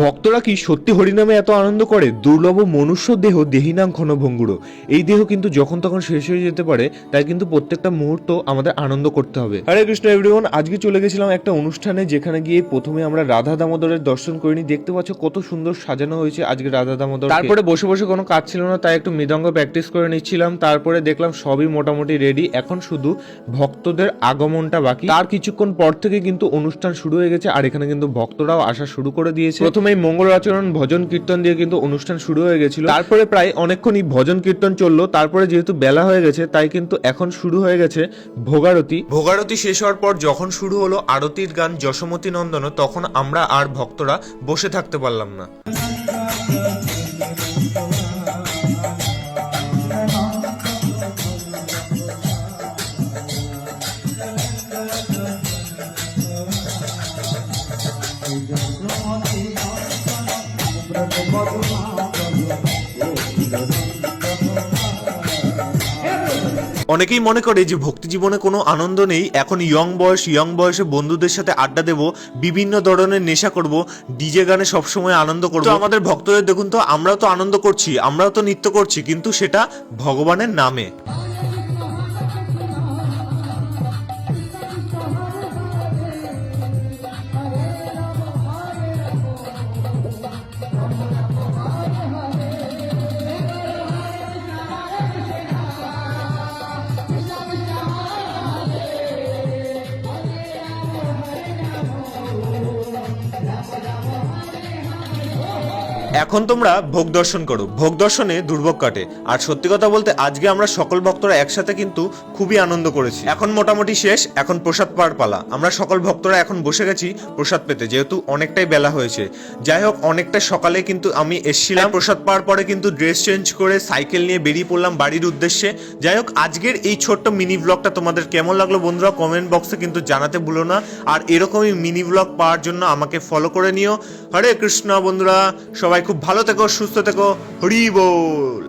ভক্তরা কি সত্যি হরিনামে এত আনন্দ করে? দুর্লভ মনুষ্য দেহ দেহিনাং ক্ষণভঙ্গুর। এই দেহ কিন্তু যখন তখন শেষ হয়ে যেতে পারে, তাই কিন্তু প্রত্যেকটা মুহূর্ত আমাদের আনন্দ করতে হবে। হরে কৃষ্ণ এভরিওয়ান, আজকে চলে গেছিলাম একটা অনুষ্ঠানে, যেখানে গিয়ে প্রথমে আমরা রাধা দামোদরের দর্শন করিনি। দেখতে পাচ্ছ কত সুন্দর সাজানো হয়েছে আজকে রাধা দামোদর। তারপরে বসে বসে কোনো কাজ ছিল না, তাই একটু মৃদঙ্গ প্র্যাকটিস করে নিচ্ছিলাম। তারপরে দেখলাম সবই মোটামুটি রেডি, এখন শুধু ভক্তদের আগমনটা বাকি। তার কিছুক্ষণ পর থেকে কিন্তু অনুষ্ঠান শুরু হয়ে গেছে, আর এখানে কিন্তু ভক্তরাও আসা শুরু করে দিয়েছে। প্রথমেই মঙ্গল আচরণ ভজন কীর্তন দিয়ে কিন্তু অনুষ্ঠান শুরু হয়ে গেছিল। তারপরে প্রায় অনেকক্ষণই ভজন কীর্তন চললো। তারপরে যেহেতু বেলা হয়ে গেছে, তাই কিন্তু এখন শুরু হয়ে গেছে ভোগারতি। ভোগারতি শেষ হওয়ার পর যখন শুরু হলো আরতির গান যশোমতী নন্দন, তখন আমরা আর ভক্তরা বসে থাকতে পারলাম না। অনেকেই মনে করে যে ভক্তি জীবনে কোনো আনন্দ নেই, এখন ইয়ং বয়সে বন্ধুদের সাথে আড্ডা দেব, বিভিন্ন ধরনের নেশা করব, ডিজে গানে সবসময় আনন্দ করব। আমাদের ভক্তদের দেখুন তো, আমরাও তো আনন্দ করছি, আমরাও তো নৃত্য করছি, কিন্তু সেটা ভগবানের নামে। এখন তোমরা ভোগ দর্শন করো, ভোগ দর্শনে দুর্ভোগ কাটে। আর সত্যি কথা বলতে আজকে আমরা সকল ভক্তরা একসাথে কিন্তু খুবই আনন্দ করেছি। এখন মোটামুটি শেষ, এখন প্রসাদ পাওয়ার পালা। আমরা সকল ভক্তরা এখন বসে গেছি প্রসাদ পেতে, যেহেতু অনেকটাই বেলা হয়েছে। যাই হোক, অনেকটা সকালে কিন্তু আমি এসেছিলাম। প্রসাদ পাওয়ার পরে কিন্তু ড্রেস চেঞ্জ করে সাইকেল নিয়ে বেরিয়ে পড়লাম বাড়ির উদ্দেশ্যে। যাই হোক, আজকের এই ছোট্ট মিনি ব্লগটা তোমাদের কেমন লাগলো বন্ধুরা কমেন্ট বক্সে কিন্তু জানাতে ভুলো না। আর এরকমই মিনি ব্লগ পাওয়ার জন্য আমাকে ফলো করে নিও। হরে কৃষ্ণ বন্ধুরা, সবাই খুব ভালো থেকো, সুস্থ থেকো, হরি বল।